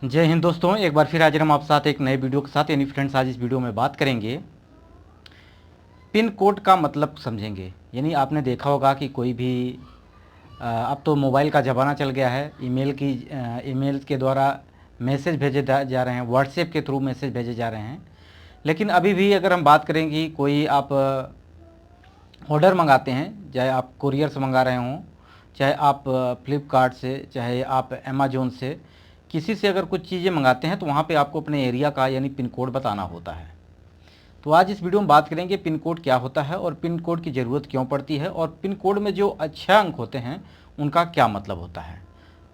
जय हिंद दोस्तों, एक बार फिर हाजिर हम आप साथ एक नए वीडियो के साथ। यानी फ्रेंड्स, आज इस वीडियो में बात करेंगे पिन कोड का मतलब समझेंगे। यानी आपने देखा होगा कि कोई भी अब तो मोबाइल का ज़माना चल गया है। ईमेल के द्वारा मैसेज भेजे जा रहे हैं, व्हाट्सएप के थ्रू मैसेज भेजे जा रहे हैं। लेकिन अभी भी अगर हम बात करें कि कोई आप ऑर्डर मंगाते हैं, चाहे आप कुरियर से मंगा रहे हों, चाहे आप फ्लिपकार्ट से, चाहे आप अमेज़ॉन से, किसी से अगर कुछ चीज़ें मंगाते हैं तो वहाँ पे आपको अपने एरिया का यानी पिन कोड बताना होता है। तो आज इस वीडियो में बात करेंगे पिन कोड क्या होता है और पिन कोड की ज़रूरत क्यों पड़ती है और पिन कोड में जो अच्छे अंक होते हैं उनका क्या मतलब होता है।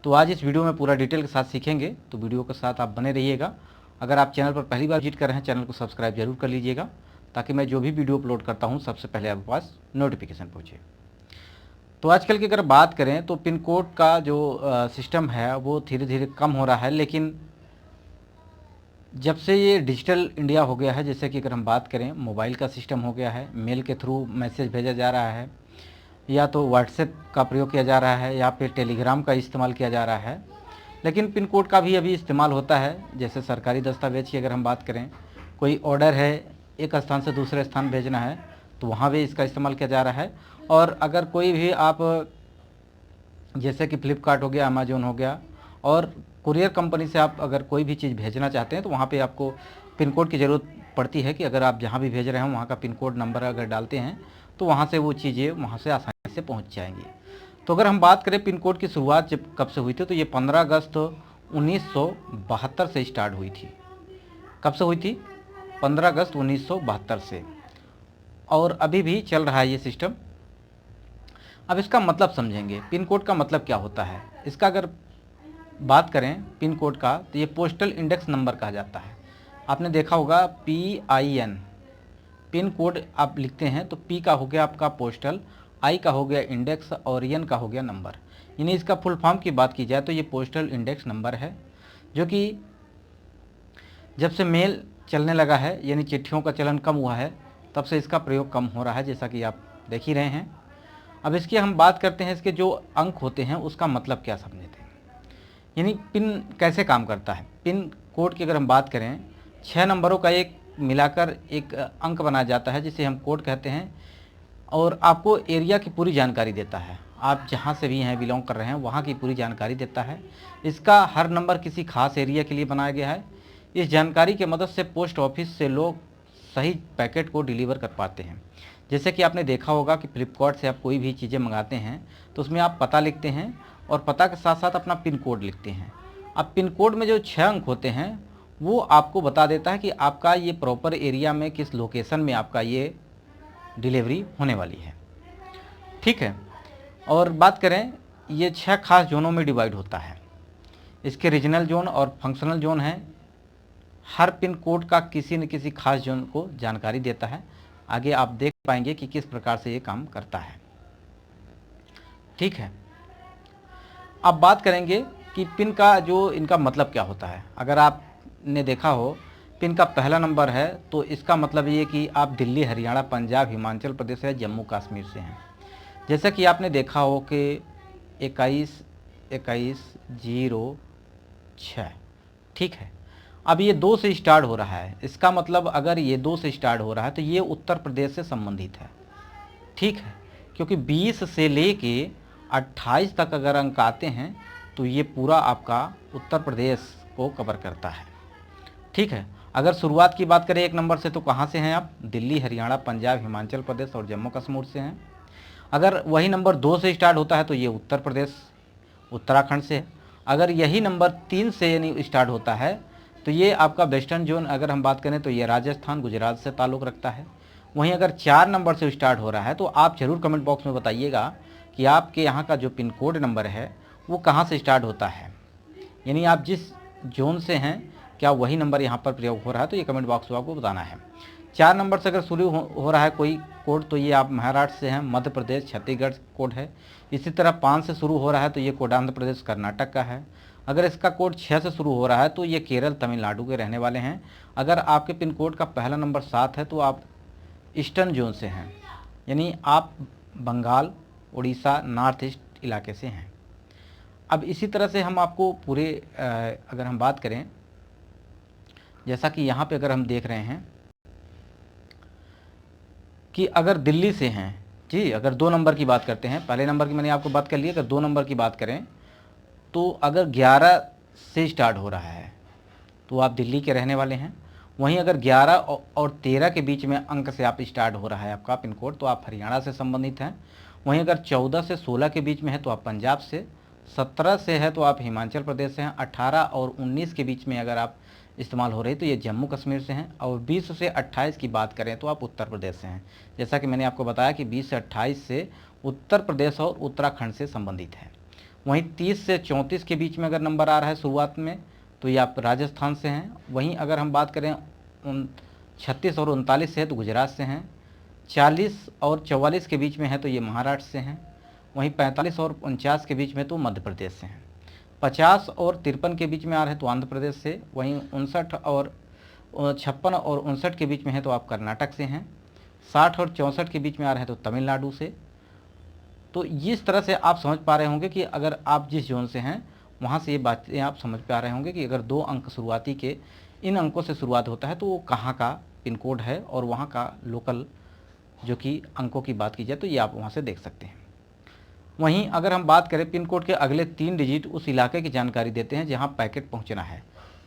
तो आज इस वीडियो में पूरा डिटेल के साथ सीखेंगे, तो वीडियो के साथ आप बने रहिएगा। अगर आप चैनल पर पहली बार विजिट कर रहे हैं, चैनल को सब्सक्राइब जरूर कर लीजिएगा ताकि मैं जो भी वीडियो अपलोड करता हूँ सबसे पहले आपके पास नोटिफिकेशन पहुँचे। तो आजकल की अगर बात करें तो पिन कोड का जो सिस्टम है वो धीरे धीरे कम हो रहा है। लेकिन जब से ये डिजिटल इंडिया हो गया है, जैसे कि अगर हम बात करें, मोबाइल का सिस्टम हो गया है, मेल के थ्रू मैसेज भेजा जा रहा है, या तो व्हाट्सएप का प्रयोग किया जा रहा है, या फिर टेलीग्राम का इस्तेमाल किया जा रहा है। लेकिन पिन कोड का भी अभी इस्तेमाल होता है। जैसे सरकारी दस्तावेज की अगर हम बात करें, कोई ऑर्डर है एक स्थान से दूसरे स्थान भेजना है तो वहाँ भी इसका इस्तेमाल किया जा रहा है। और अगर कोई भी आप, जैसे कि फ्लिपकार्ट हो गया, अमेज़ॉन हो गया, और कुरियर कंपनी से आप अगर कोई भी चीज़ भेजना चाहते हैं तो वहाँ पे आपको पिन कोड की ज़रूरत पड़ती है कि अगर आप जहाँ भी भेज रहे हैं वहाँ का पिन कोड नंबर अगर डालते हैं तो वहाँ से वो चीज़ें वहाँ से आसानी से पहुँच जाएंगी। तो अगर हम बात करें पिन कोड की शुरुआत जब कब से हुई थी, तो ये 15 अगस्त 1972 से स्टार्ट हुई थी। कब से हुई थी? 15 अगस्त 1972 से, और अभी भी चल रहा है ये सिस्टम। अब इसका मतलब समझेंगे, पिन कोड का मतलब क्या होता है। इसका अगर बात करें पिन कोड का, तो ये पोस्टल इंडेक्स नंबर कहा जाता है। आपने देखा होगा PIN, पिन कोड आप लिखते हैं तो P का हो गया आपका पोस्टल, I का हो गया इंडेक्स और N का हो गया नंबर। यानी इसका फुल फॉर्म की बात की जाए तो ये पोस्टल इंडेक्स नंबर है, जो कि जब से मेल चलने लगा है, यानी चिट्ठियों का चलन कम हुआ है, तब से इसका प्रयोग कम हो रहा है, जैसा कि आप देख ही रहे हैं। अब इसकी हम बात करते हैं, इसके जो अंक होते हैं उसका मतलब क्या समझते हैं। यानी पिन कैसे काम करता है। पिन कोड की अगर हम बात करें, 6 नंबरों का एक मिलाकर एक अंक बनाया जाता है जिसे हम कोड कहते हैं, और आपको एरिया की पूरी जानकारी देता है। आप जहाँ से भी हैं, बिलोंग कर रहे हैं, वहाँ की पूरी जानकारी देता है। इसका हर नंबर किसी खास एरिया के लिए बनाया गया है। इस जानकारी की मदद से पोस्ट ऑफिस से लोग सही पैकेट को डिलीवर कर पाते हैं। जैसे कि आपने देखा होगा कि फ्लिपकार्ट से आप कोई भी चीज़ें मंगाते हैं तो उसमें आप पता लिखते हैं और पता के साथ साथ अपना पिन कोड लिखते हैं। अब पिन कोड में जो 6 अंक होते हैं वो आपको बता देता है कि आपका ये प्रॉपर एरिया में किस लोकेशन में आपका ये डिलीवरी होने वाली है। ठीक है। और बात करें, ये 6 खास जोनों में डिवाइड होता है। इसके रीजनल जोन और फंक्शनल जोन है। हर पिन कोड का किसी न किसी खास जोन को जानकारी देता है। आगे आप देख पाएंगे कि किस प्रकार से ये काम करता है। ठीक है। अब बात करेंगे कि पिन का जो इनका मतलब क्या होता है। अगर आपने देखा हो, पिन का पहला नंबर है तो इसका मतलब ये कि आप दिल्ली, हरियाणा, पंजाब, हिमाचल प्रदेश या जम्मू कश्मीर से हैं। जैसा कि आपने देखा हो कि 21-21-06। ठीक है। अब ये 2 से स्टार्ट हो रहा है, इसका मतलब अगर ये 2 से स्टार्ट हो रहा है तो ये उत्तर प्रदेश से संबंधित है। ठीक है, क्योंकि 20 से लेके 28 तक अगर अंक आते हैं तो ये पूरा आपका उत्तर प्रदेश को कवर करता है। ठीक है। अगर शुरुआत की बात करें 1 नंबर से, तो कहाँ से हैं आप? दिल्ली, हरियाणा, पंजाब, हिमाचल प्रदेश और जम्मू कश्मीर से हैं। अगर वही नंबर 2 से स्टार्ट होता है तो ये उत्तर प्रदेश, उत्तराखंड से है। अगर यही नंबर 3 से यानी स्टार्ट होता है तो ये आपका वेस्टर्न जोन, अगर हम बात करें तो ये राजस्थान, गुजरात से ताल्लुक़ रखता है। वहीं अगर 4 नंबर से स्टार्ट हो रहा है तो आप ज़रूर कमेंट बॉक्स में बताइएगा कि आपके यहाँ का जो पिन कोड नंबर है वो कहाँ से स्टार्ट होता है। यानी आप जिस जोन से हैं, क्या वही नंबर यहाँ पर प्रयोग हो रहा है, तो ये कमेंट बॉक्स में आपको बताना है। 4 नंबर से अगर शुरू हो रहा है कोई कोड तो ये आप महाराष्ट्र से हैं, मध्य प्रदेश, छत्तीसगढ़ कोड है। इसी तरह 5 से शुरू हो रहा है तो ये कोड आंध्र प्रदेश, कर्नाटक का है। अगर इसका कोड 6 से शुरू हो रहा है तो ये केरल, तमिलनाडु के रहने वाले हैं। अगर आपके पिन कोड का पहला नंबर 7 है तो आप ईस्टर्न जोन से हैं, यानी आप बंगाल, उड़ीसा, नॉर्थ ईस्ट इलाके से हैं। अब इसी तरह से हम आपको पूरे अगर हम बात करें, जैसा कि यहाँ पे अगर हम देख रहे हैं कि अगर दिल्ली से हैं जी, अगर 2 नंबर की बात करते हैं, पहले नंबर की मैंने आपको बात कर ली, अगर 2 नंबर की बात करें तो अगर 11 से स्टार्ट हो रहा है तो आप दिल्ली के रहने वाले हैं। वहीं अगर 11 और 13 के बीच में अंक से आप स्टार्ट हो रहा है आपका पिन कोड, तो आप हरियाणा से संबंधित हैं। वहीं अगर 14 से 16 के बीच में है तो आप पंजाब से, 17 से है तो आप हिमाचल प्रदेश से हैं, 18 और 19 के बीच में अगर आप इस्तेमाल हो रही तो ये जम्मू कश्मीर से हैं, और 20 से 28 की बात करें तो आप उत्तर प्रदेश से हैं। जैसा कि मैंने आपको बताया कि 20 से 28 से उत्तर प्रदेश और उत्तराखंड से संबंधित है। वहीं 30 से 34 के बीच में अगर नंबर आ रहा है शुरुआत में तो ये आप राजस्थान से हैं। वहीं अगर हम बात करें 36 और 39 से है तो गुजरात से हैं। 40 और 44 के बीच में है तो ये महाराष्ट्र से हैं। वहीं 45 और 49 के बीच में तो मध्य प्रदेश से हैं। 50 और 53 के बीच में आ रहे हैं तो आंध्र प्रदेश से। वहीं 59 और 56 और 59 के बीच में है तो आप कर्नाटक से हैं। 60 और 64 के बीच में आ रहे हैं तो तमिलनाडु से। तो इस तरह से आप समझ पा रहे होंगे कि अगर आप जिस जोन से हैं वहाँ से ये बातें आप समझ पा रहे होंगे कि अगर 2 अंक शुरुआती के इन अंकों से शुरुआत होता है तो वो कहाँ का पिन कोड है, और वहाँ का लोकल जो कि अंकों की बात की जाए तो ये आप वहाँ से देख सकते हैं। वहीं अगर हम बात करें पिन कोड के अगले 3 डिजिट उस इलाके की जानकारी देते हैं जहाँ पैकेट पहुँचना है,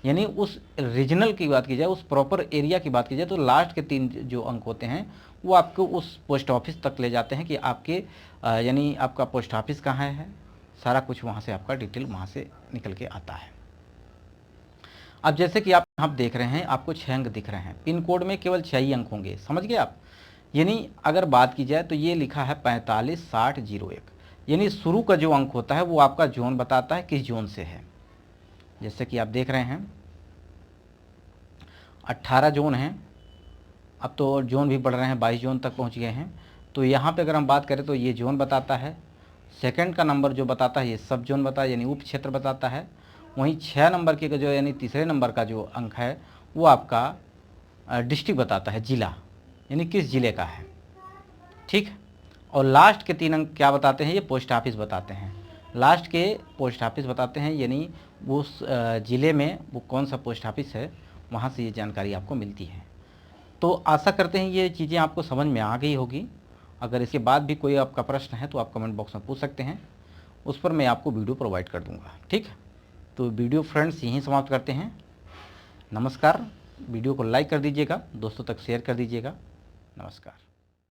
यानी उस रीजनल की बात की जाए, उस प्रॉपर एरिया की बात की जाए तो लास्ट के 3 जो अंक होते हैं वो आपको उस पोस्ट ऑफिस तक ले जाते हैं कि आपके यानी आपका पोस्ट ऑफिस कहाँ है, सारा कुछ वहाँ से आपका डिटेल वहाँ से निकल के आता है। अब जैसे कि आप यहाँ देख रहे हैं आपको 6 अंक दिख रहे हैं, पिन कोड में केवल 6 ही अंक होंगे, समझ गए आप। यानी अगर बात की जाए तो ये लिखा है 456001, यानी शुरू का जो अंक होता है वो आपका जोन बताता है किस जोन से है। जैसे कि आप देख रहे हैं 18 जोन हैं, अब तो जोन भी बढ़ रहे हैं, 22 जोन तक पहुंच गए हैं। तो यहाँ पे अगर हम बात करें तो ये जोन बताता है। सेकंड का नंबर जो बताता है ये सब जोन बताता है, यानी उप क्षेत्र बताता है। वहीं 6 नंबर के जो यानी तीसरे नंबर का जो अंक है वो आपका डिस्ट्रिक्ट बताता है, जिला, यानी किस ज़िले का है, ठीक। और लास्ट के 3 अंक क्या बताते हैं, ये पोस्ट ऑफिस बताते हैं। लास्ट के पोस्ट ऑफिस बताते हैं, यानी वो उस ज़िले में वो कौन सा पोस्ट ऑफिस है, वहाँ से ये जानकारी आपको मिलती है। तो आशा करते हैं ये चीज़ें आपको समझ में आ गई होगी। अगर इसके बाद भी कोई आपका प्रश्न है तो आप कमेंट बॉक्स में पूछ सकते हैं, उस पर मैं आपको वीडियो प्रोवाइड कर दूँगा, ठीक। तो वीडियो फ्रेंड्स यहीं समाप्त करते हैं। नमस्कार। वीडियो को लाइक कर दीजिएगा, दोस्तों तक शेयर कर दीजिएगा। नमस्कार।